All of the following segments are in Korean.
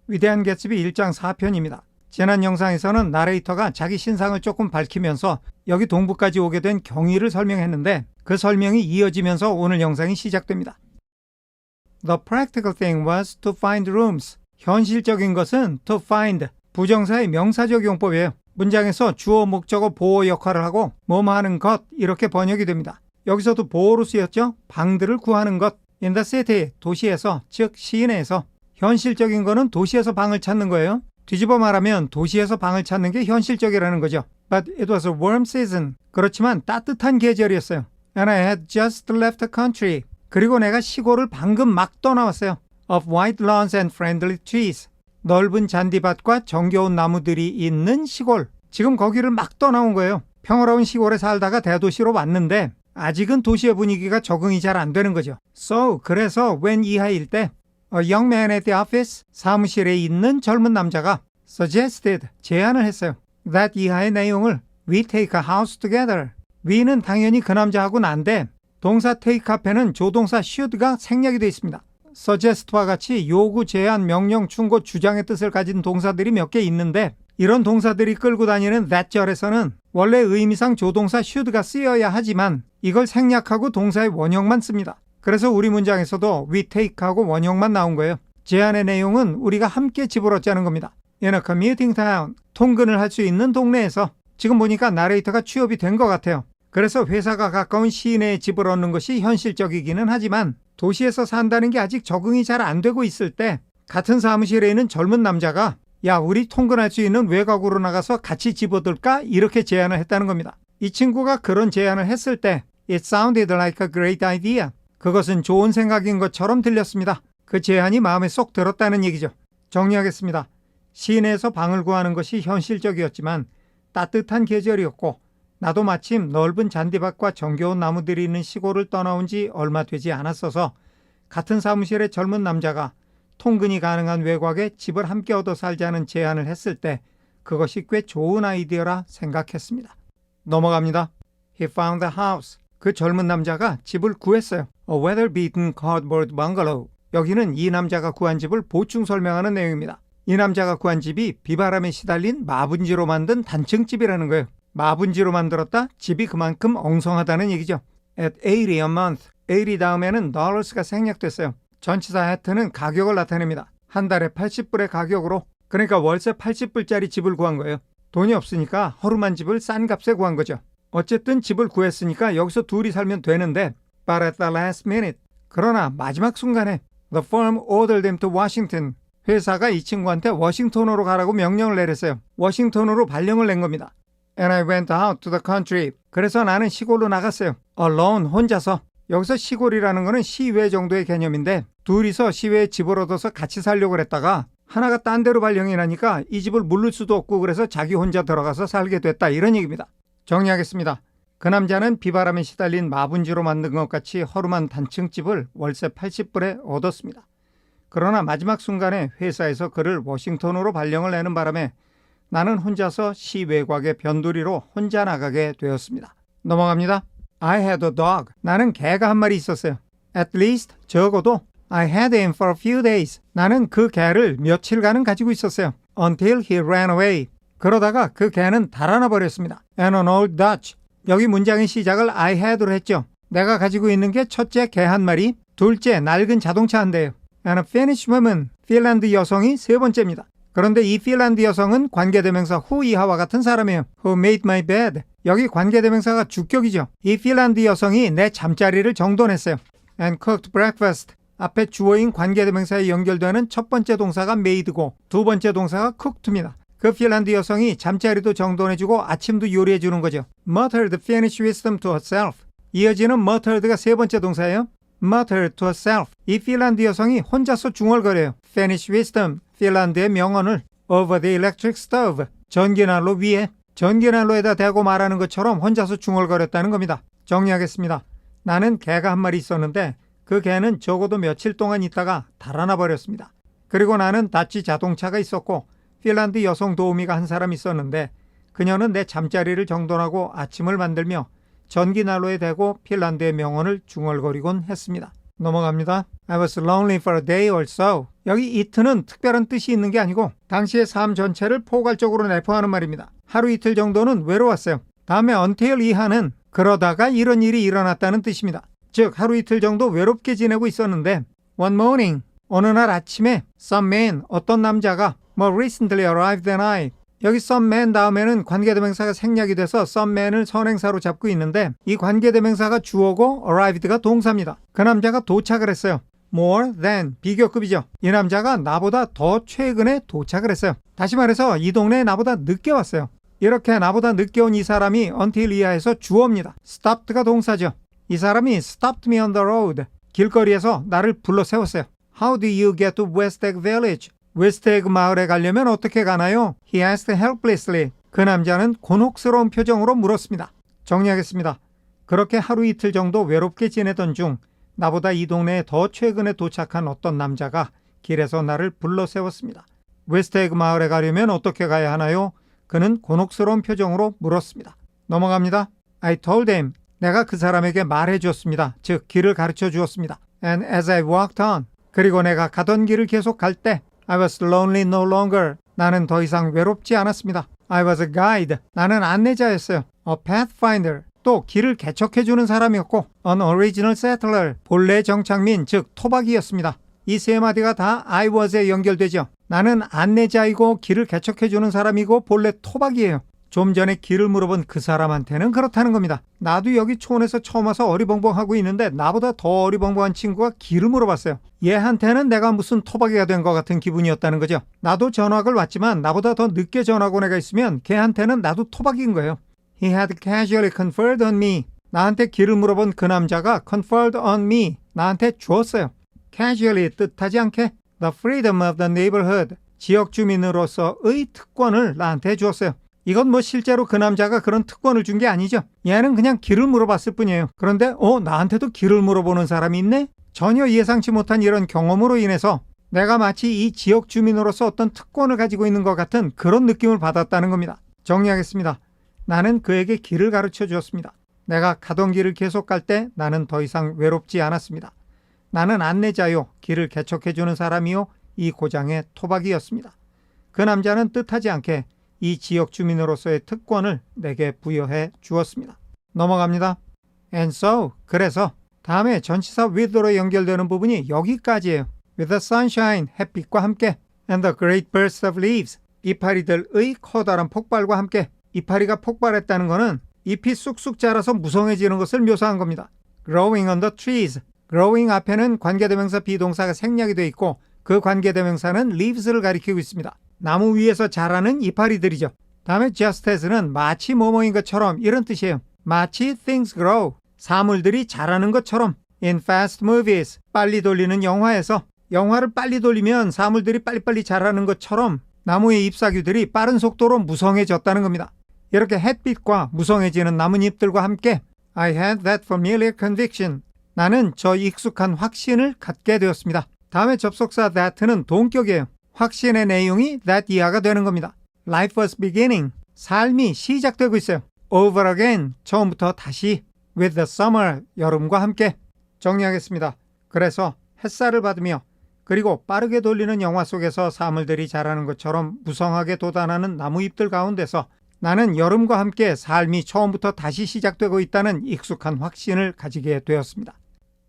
위대한 개츠비 1장 4편입니다. 지난 영상에서는 나레이터가 자기 신상을 조금 밝히면서 여기 동부까지 오게 된 경위를 설명했는데 그 설명이 이어지면서 오늘 영상이 시작됩니다. The practical thing was to find rooms. 현실적인 것은 to find. 부정사의 명사적 용법이에요. 문장에서 주어, 목적어, 보호 역할을 하고 뭐뭐 하는 것 이렇게 번역이 됩니다. 여기서도 보호로 쓰였죠. 방들을 구하는 것. In the city, 도시에서, 즉 시내에서. 현실적인 거는 도시에서 방을 찾는 거예요. 뒤집어 말하면 도시에서 방을 찾는 게 현실적이라는 거죠. But it was a warm season. 그렇지만 따뜻한 계절이었어요. And I had just left the country. 그리고 내가 시골을 방금 막 떠나왔어요. Of white lawns and friendly trees. 넓은 잔디밭과 정겨운 나무들이 있는 시골. 지금 거기를 막 떠나온 거예요. 평화로운 시골에 살다가 대도시로 왔는데 아직은 도시의 분위기가 적응이 잘 안 되는 거죠. So, 그래서 when 이하일 때 A young man at the office, 사무실에 있는 젊은 남자가 suggested, 제안을 했어요. That 이하의 내용을 we take a house together. we는 당연히 그 남자하고 난데 동사 take 앞에는 조동사 should가 생략이 되어 있습니다. suggest와 같이 요구, 제안, 명령, 충고, 주장의 뜻을 가진 동사들이 몇 개 있는데 이런 동사들이 끌고 다니는 that 절에서는 원래 의미상 조동사 should가 쓰여야 하지만 이걸 생략하고 동사의 원형만 씁니다. 그래서 우리 문장에서도 we take하고 원형만 나온 거예요. 제안의 내용은 우리가 함께 집을 얻자는 겁니다. In a commuting town, 통근을 할 수 있는 동네에서. 지금 보니까 나레이터가 취업이 된 것 같아요. 그래서 회사가 가까운 시내에 집을 얻는 것이 현실적이기는 하지만 도시에서 산다는 게 아직 적응이 잘 안 되고 있을 때 같은 사무실에 있는 젊은 남자가 야, 우리 통근할 수 있는 외곽으로 나가서 같이 집 얻을까? 이렇게 제안을 했다는 겁니다. 이 친구가 그런 제안을 했을 때 It sounded like a great idea. 그것은 좋은 생각인 것처럼 들렸습니다. 그 제안이 마음에 쏙 들었다는 얘기죠. 정리하겠습니다. 시내에서 방을 구하는 것이 현실적이었지만 따뜻한 계절이었고 나도 마침 넓은 잔디밭과 정겨운 나무들이 있는 시골을 떠나온 지 얼마 되지 않았어서 같은 사무실의 젊은 남자가 통근이 가능한 외곽에 집을 함께 얻어 살자는 제안을 했을 때 그것이 꽤 좋은 아이디어라 생각했습니다. 넘어갑니다. He found the house. 그 젊은 남자가 집을 구했어요. A weather-beaten cardboard bungalow. 여기는 이 남자가 구한 집을 보충 설명하는 내용입니다. 이 남자가 구한 집이 비바람에 시달린 마분지로 만든 단층집이라는 거예요. 마분지로 만들었다? 집이 그만큼 엉성하다는 얘기죠. At 80 a month. 80 다음에는 dollars가 생략됐어요. 전치사 at는 가격을 나타냅니다. 한 달에 80불의 가격으로. 그러니까 월세 80불짜리 집을 구한 거예요. 돈이 없으니까 허름한 집을 싼 값에 구한 거죠. 어쨌든 집을 구했으니까 여기서 둘이 살면 되는데 But at the last minute. 그러나 마지막 순간에 The firm ordered them to Washington. 회사가 이 친구한테 워싱턴으로 가라고 명령을 내렸어요. 워싱턴으로 발령을 낸 겁니다. And I went out to the country. 그래서 나는 시골로 나갔어요. Alone, 혼자서. 여기서 시골이라는 거는 시외 정도의 개념인데 둘이서 시외에 집을 얻어서 같이 살려고 그랬다가 하나가 딴 데로 발령이 나니까 이 집을 물릴 수도 없고 그래서 자기 혼자 들어가서 살게 됐다 이런 얘기입니다. 정리하겠습니다. 그 남자는 비바람에 시달린 마분지로 만든 것 같이 허름한 단층집을 월세 80불에 얻었습니다. 그러나 마지막 순간에 회사에서 그를 워싱턴으로 발령을 내는 바람에 나는 혼자서 시외곽의 변두리로 혼자 나가게 되었습니다. 넘어갑니다. I had a dog. 나는 개가 한 마리 있었어요. At least, 적어도 I had him for a few days. 나는 그 개를 며칠간은 가지고 있었어요. Until he ran away. 그러다가 그 개는 달아나 버렸습니다. And an old Dutch. 여기 문장의 시작을 I had로 했죠. 내가 가지고 있는 게 첫째 개 한 마리, 둘째 낡은 자동차 한 대예요. And a Finnish woman. 핀란드 여성이 세 번째입니다. 그런데 이 핀란드 여성은 관계대명사 who 이하와 같은 사람이에요. Who made my bed. 여기 관계대명사가 주격이죠. 이 핀란드 여성이 내 잠자리를 정돈했어요. And cooked breakfast. 앞에 주어인 관계대명사에 연결되는 첫 번째 동사가 made고 두 번째 동사가 cooked입니다. 그 핀란드 여성이 잠자리도 정돈해주고 아침도 요리해주는 거죠. Muttered Finnish wisdom to herself. 이어지는 muttered가 세 번째 동사예요. Muttered to herself. 이 핀란드 여성이 혼자서 중얼거려요. Finnish wisdom. 핀란드의 명언을 over the electric stove. 전기난로 위에. 전기난로에다 대고 말하는 것처럼 혼자서 중얼거렸다는 겁니다. 정리하겠습니다. 나는 개가 한 마리 있었는데 그 개는 적어도 며칠 동안 있다가 달아나 버렸습니다. 그리고 나는 다치 자동차가 있었고 핀란드 여성 도우미가 한 사람 있었는데 그녀는 내 잠자리를 정돈하고 아침을 만들며 전기난로에 대고 핀란드의 명언을 중얼거리곤 했습니다. 넘어갑니다. I was lonely for a day or so. 여기 it는 특별한 뜻이 있는 게 아니고 당시의 삶 전체를 포괄적으로 내포하는 말입니다. 하루 이틀 정도는 외로웠어요. 다음에 until 이하는 그러다가 이런 일이 일어났다는 뜻입니다. 즉 하루 이틀 정도 외롭게 지내고 있었는데 one morning 어느 날 아침에 some man 어떤 남자가 more recently arrived than I 여기 some man 다음에는 관계대명사가 생략이 돼서 some man을 선행사로 잡고 있는데 이 관계대명사가 주어고 arrived가 동사입니다. 그 남자가 도착을 했어요. more than 비교급이죠. 이 남자가 나보다 더 최근에 도착을 했어요. 다시 말해서 이 동네에 나보다 늦게 왔어요. 이렇게 나보다 늦게 온 이 사람이 until 이하에서 주어입니다. stopped가 동사죠. 이 사람이 stopped me on the road 길거리에서 나를 불러 세웠어요. How do you get to West Egg Village? 웨스트에그 마을에 가려면 어떻게 가나요? He asked helplessly. 그 남자는 곤혹스러운 표정으로 물었습니다. 정리하겠습니다. 그렇게 하루 이틀 정도 외롭게 지내던 중 나보다 이 동네에 더 최근에 도착한 어떤 남자가 길에서 나를 불러 세웠습니다. 웨스트에그 마을에 가려면 어떻게 가야 하나요? 그는 곤혹스러운 표정으로 물었습니다. 넘어갑니다. I told him. 내가 그 사람에게 말해 주었습니다. 즉 길을 가르쳐 주었습니다. And as I walked on. 그리고 내가 가던 길을 계속 갈 때 I was lonely no longer. 나는 더 이상 외롭지 않았습니다. I was a guide. 나는 안내자였어요. A pathfinder. 또 길을 개척해주는 사람이었고 An original settler. 본래 정착민 즉 토박이였습니다. 이 세 마디가 다 I was에 연결되죠. 나는 안내자이고 길을 개척해주는 사람이고 본래 토박이에요. 좀 전에 길을 물어본 그 사람한테는 그렇다는 겁니다. 나도 여기 촌에서 처음 와서 어리벙벙하고 있는데 나보다 더 어리벙벙한 친구가 길을 물어봤어요. 얘한테는 내가 무슨 토박이가 된 것 같은 기분이었다는 거죠. 나도 전학을 왔지만 나보다 더 늦게 전학 온 애가 있으면 걔한테는 나도 토박이인 거예요. He had casually conferred on me. 나한테 길을 물어본 그 남자가 conferred on me. 나한테 주었어요. casually 뜻하지 않게 the freedom of the neighborhood. 지역 주민으로서의 특권을 나한테 주었어요. 이건 뭐 실제로 그 남자가 그런 특권을 준 게 아니죠. 얘는 그냥 길을 물어봤을 뿐이에요. 그런데 나한테도 길을 물어보는 사람이 있네? 전혀 예상치 못한 이런 경험으로 인해서 내가 마치 이 지역 주민으로서 어떤 특권을 가지고 있는 것 같은 그런 느낌을 받았다는 겁니다. 정리하겠습니다. 나는 그에게 길을 가르쳐 주었습니다. 내가 가던 길을 계속 갈 때 나는 더 이상 외롭지 않았습니다. 나는 안내자요, 길을 개척해주는 사람이요, 이 고장의 토박이였습니다. 그 남자는 뜻하지 않게 이 지역 주민으로서의 특권을 내게 부여해 주었습니다. 넘어갑니다. And so, 그래서 다음에 전치사 with로 연결되는 부분이 여기까지예요. With the sunshine, 햇빛과 함께 and the great burst of leaves, 이파리들의 커다란 폭발과 함께 이파리가 폭발했다는 것은 잎이 쑥쑥 자라서 무성해지는 것을 묘사한 겁니다. Growing on the trees, growing 앞에는 관계대명사 비동사가 생략이 되어 있고 그 관계대명사는 leaves를 가리키고 있습니다. 나무 위에서 자라는 이파리들이죠. 다음에 just as는 마치 뭐뭐인 것처럼 이런 뜻이에요. 마치 things grow, 사물들이 자라는 것처럼. In fast movies, 빨리 돌리는 영화에서 영화를 빨리 돌리면 사물들이 빨리빨리 자라는 것처럼 나무의 잎사귀들이 빠른 속도로 무성해졌다는 겁니다. 이렇게 햇빛과 무성해지는 나뭇잎들과 함께 I had that familiar conviction. 나는 저 익숙한 확신을 갖게 되었습니다. 다음에 접속사 that는 동격이에요. 확신의 내용이 that 이하가 되는 겁니다. Life was beginning. 삶이 시작되고 있어요. Over again. 처음부터 다시. With the summer. 여름과 함께. 정리하겠습니다. 그래서 햇살을 받으며 그리고 빠르게 돌리는 영화 속에서 사물들이 자라는 것처럼 무성하게 돋아나는 나무잎들 가운데서 나는 여름과 함께 삶이 처음부터 다시 시작되고 있다는 익숙한 확신을 가지게 되었습니다.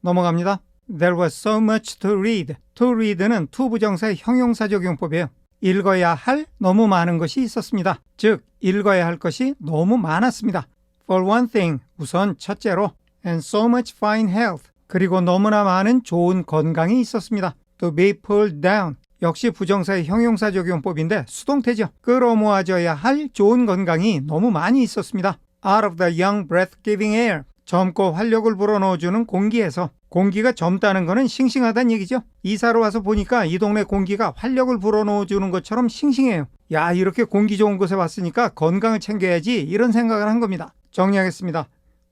넘어갑니다. There was so much to read. To read는 to 부정사의 형용사적 용법이에요. 읽어야 할 너무 많은 것이 있었습니다. 즉 읽어야 할 것이 너무 많았습니다. For one thing, 우선 첫째로 and so much fine health. 그리고 너무나 많은 좋은 건강이 있었습니다. To be pulled down. 역시 부정사의 형용사적 용법인데 수동태죠. 끌어모아져야 할 좋은 건강이 너무 많이 있었습니다. Out of the young breath-giving air. 젊고 활력을 불어넣어주는 공기에서. 공기가 젊다는 것은 싱싱하다는 얘기죠. 이사를 와서 보니까 이 동네 공기가 활력을 불어넣어주는 것처럼 싱싱해요. 야, 이렇게 공기 좋은 곳에 왔으니까 건강을 챙겨야지 이런 생각을 한 겁니다. 정리하겠습니다.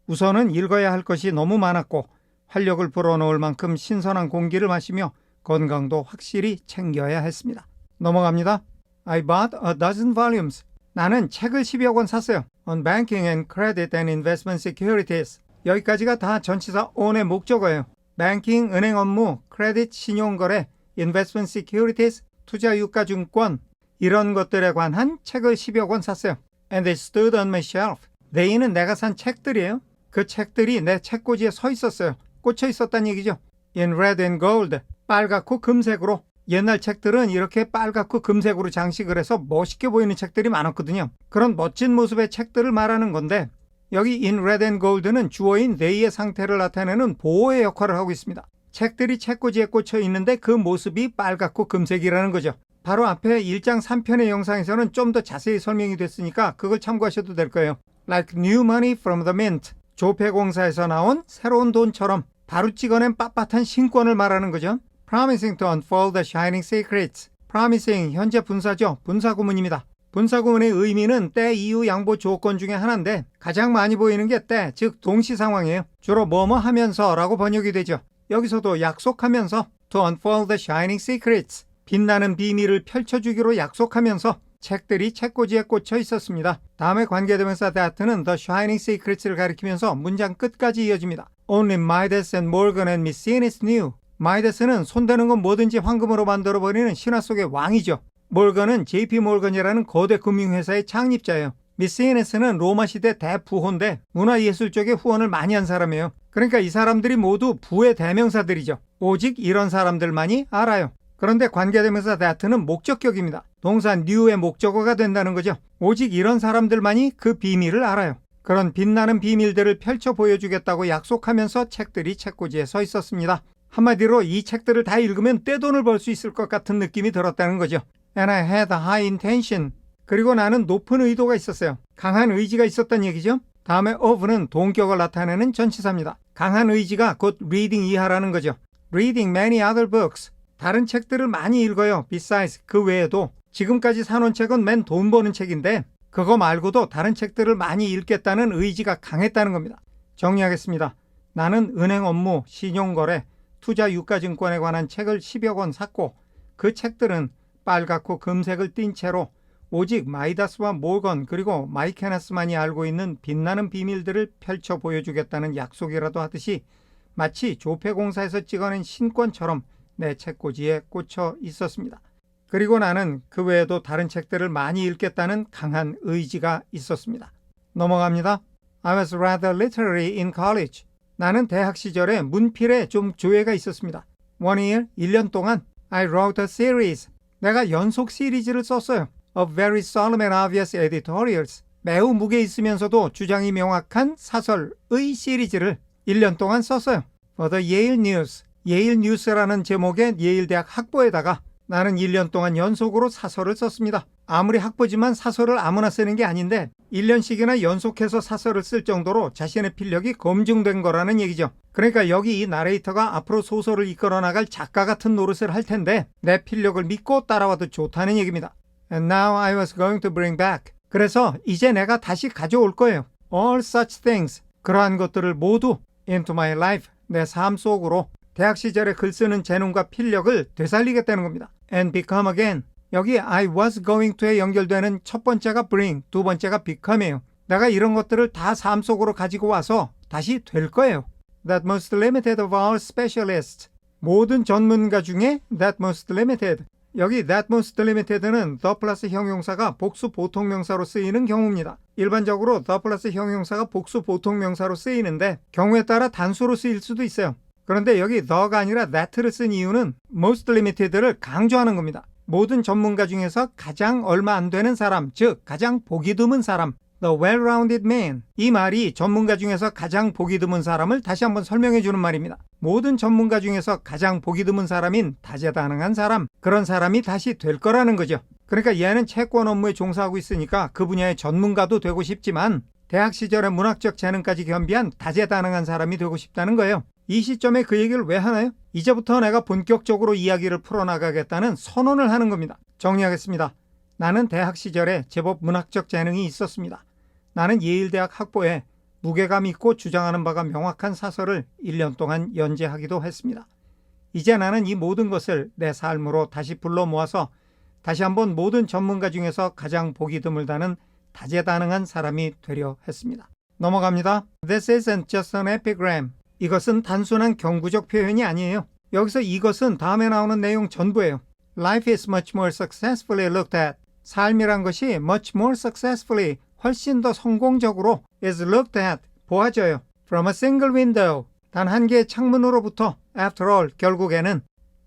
우선은 읽어야 할 것이 너무 많았고 활력을 불어넣을 만큼 신선한 공기를 마시며 건강도 확실히 챙겨야 했습니다. 넘어갑니다. I bought a dozen volumes. 나는 책을 10여 권 샀어요. On banking and credit and investment securities. 여기까지가 다 전치사 on의 목적어예요. banking, 은행 업무, credit, 신용거래, investment securities, 투자 유가증권 이런 것들에 관한 책을 10여 권 샀어요. And they stood on my shelf. They는 내가 산 책들이에요. 그 책들이 내 책꽂이에 서 있었어요. 꽂혀 있었다는 얘기죠. In red and gold, 빨갛고 금색으로. 옛날 책들은 이렇게 빨갛고 금색으로 장식을 해서 멋있게 보이는 책들이 많았거든요. 그런 멋진 모습의 책들을 말하는 건데 여기 in red and gold는 주어인 they의 상태를 나타내는 보호의 역할을 하고 있습니다. 책들이 책꽂이에 꽂혀 있는데 그 모습이 빨갛고 금색이라는 거죠. 바로 앞에 1장 3편의 영상에서는 좀 더 자세히 설명이 됐으니까 그걸 참고하셔도 될 거예요. Like new money from the mint. 조폐공사에서 나온 새로운 돈처럼 바로 찍어낸 빳빳한 신권을 말하는 거죠. Promising to unfold the shining secrets. Promising, 현재 분사죠. 분사구문입니다. 분사구문의 의미는 때, 이유, 양보, 조건 중에 하나인데 가장 많이 보이는 게 때, 즉 동시 상황이에요. 주로 뭐뭐 하면서 라고 번역이 되죠. 여기서도 약속하면서 to unfold the shining secrets. 빛나는 비밀을 펼쳐주기로 약속하면서 책들이 책꽂이에 꽂혀 있었습니다. 다음에 관계대명사 that는 the shining secrets를 가리키면서 문장 끝까지 이어집니다. Only Midas and Morgan and Maecenas knew. 마이데스는 손대는 건 뭐든지 황금으로 만들어버리는 신화 속의 왕이죠. 몰건은 JP 몰건이라는 거대 금융회사의 창립자예요. 미시네스는 로마 시대 대부호인데 문화예술 쪽에 후원을 많이 한 사람이에요. 그러니까 이 사람들이 모두 부의 대명사들이죠. 오직 이런 사람들만이 알아요. 그런데 관계대명사 that는 목적격입니다. 동사 knew의 목적어가 된다는 거죠. 오직 이런 사람들만이 그 비밀을 알아요. 그런 빛나는 비밀들을 펼쳐 보여주겠다고 약속하면서 책들이 책꽂이에 서 있었습니다. 한마디로 이 책들을 다 읽으면 떼돈을 벌 수 있을 것 같은 느낌이 들었다는 거죠. And I had a high intention. 그리고 나는 높은 의도가 있었어요. 강한 의지가 있었단 얘기죠. 다음에 of는 동격을 나타내는 전치사입니다. 강한 의지가 곧 reading 이하라는 거죠. Reading many other books. 다른 책들을 많이 읽어요. Besides, 그 외에도 지금까지 사놓은 책은 맨 돈 버는 책인데 그거 말고도 다른 책들을 많이 읽겠다는 의지가 강했다는 겁니다. 정리하겠습니다. 나는 은행 업무, 신용거래, 투자 유가증권에 관한 책을 10여 권 샀고 그 책들은 빨갛고 금색을 띤 채로 오직 마이다스와 몰건 그리고 마이케나스만이 알고 있는 빛나는 비밀들을 펼쳐 보여주겠다는 약속이라도 하듯이 마치 조폐공사에서 찍어낸 신권처럼 내 책꽂이에 꽂혀 있었습니다. 그리고 나는 그 외에도 다른 책들을 많이 읽겠다는 강한 의지가 있었습니다. 넘어갑니다. I was rather literary in college. 나는 대학 시절에 문필에 좀 조예가 있었습니다. One year, 1년 동안 I wrote a series. 내가 연속 시리즈를 썼어요. Of very solemn and obvious editorials. 매우 무게 있으면서도 주장이 명확한 사설의 시리즈를 1년 동안 썼어요. For the Yale News. 예일 뉴스라는 제목의 예일대학 학보에다가 나는 1년 동안 연속으로 사설을 썼습니다. 아무리 학보지만 사설을 아무나 쓰는 게 아닌데 1년씩이나 연속해서 사설을 쓸 정도로 자신의 필력이 검증된 거라는 얘기죠. 그러니까 여기 이 나레이터가 앞으로 소설을 이끌어 나갈 작가 같은 노릇을 할 텐데 내 필력을 믿고 따라와도 좋다는 얘기입니다. And now I was going to bring back. 그래서 이제 내가 다시 가져올 거예요. All such things. 그러한 것들을 모두 into my life. 내 삶 속으로 대학 시절에 글 쓰는 재능과 필력을 되살리겠다는 겁니다. And become again. 여기 I was going to에 연결되는 첫 번째가 bring, 두 번째가 become이에요. 내가 이런 것들을 다 삶 속으로 가지고 와서 다시 될 거예요. That most limited of our specialists. 모든 전문가 중에 that most limited. 여기 that most limited는 the 플러스 형용사가 복수 보통명사로 쓰이는 경우입니다. 일반적으로 the 플러스 형용사가 복수 보통명사로 쓰이는데 경우에 따라 단수로 쓰일 수도 있어요. 그런데 여기 the가 아니라 that를 쓴 이유는 most limited를 강조하는 겁니다. 모든 전문가 중에서 가장 얼마 안 되는 사람, 즉 가장 보기 드문 사람, the well-rounded man. 이 말이 전문가 중에서 가장 보기 드문 사람을 다시 한번 설명해 주는 말입니다. 모든 전문가 중에서 가장 보기 드문 사람인 다재다능한 사람, 그런 사람이 다시 될 거라는 거죠. 그러니까 얘는 채권 업무에 종사하고 있으니까 그 분야의 전문가도 되고 싶지만 대학 시절에 문학적 재능까지 겸비한 다재다능한 사람이 되고 싶다는 거예요. 이 시점에 그 얘기를 왜 하나요? 이제부터 내가 본격적으로 이야기를 풀어나가겠다는 선언을 하는 겁니다. 정리하겠습니다. 나는 대학 시절에 제법 문학적 재능이 있었습니다. 나는 예일대학 학보에 무게감 있고 주장하는 바가 명확한 사설을 1년 동안 연재하기도 했습니다. 이제 나는 이 모든 것을 내 삶으로 다시 불러 모아서 다시 한번 모든 전문가 중에서 가장 보기 드물다는 다재다능한 사람이 되려 했습니다. 넘어갑니다. This isn't just an epigram. 이것은 단순한 경구적 표현이 아니에요. 여기서 이것은 다음에 나오는 내용 전부예요. Life is much more successfully looked at. 삶이란 것이 much more successfully, 훨씬 더 성공적으로 is looked at, 보아져요. From a single window, 단 한 개의 창문으로부터. After all, 결국에는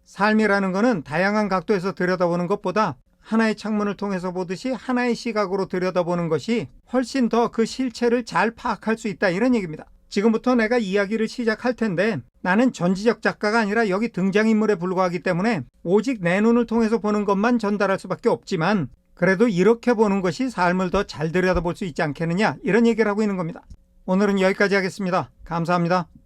삶이라는 것은 다양한 각도에서 들여다보는 것보다 하나의 창문을 통해서 보듯이 하나의 시각으로 들여다보는 것이 훨씬 더 그 실체를 잘 파악할 수 있다, 이런 얘기입니다. 지금부터 내가 이야기를 시작할 텐데 나는 전지적 작가가 아니라 여기 등장인물에 불과하기 때문에 오직 내 눈을 통해서 보는 것만 전달할 수밖에 없지만 그래도 이렇게 보는 것이 삶을 더 잘 들여다볼 수 있지 않겠느냐, 이런 얘기를 하고 있는 겁니다. 오늘은 여기까지 하겠습니다. 감사합니다.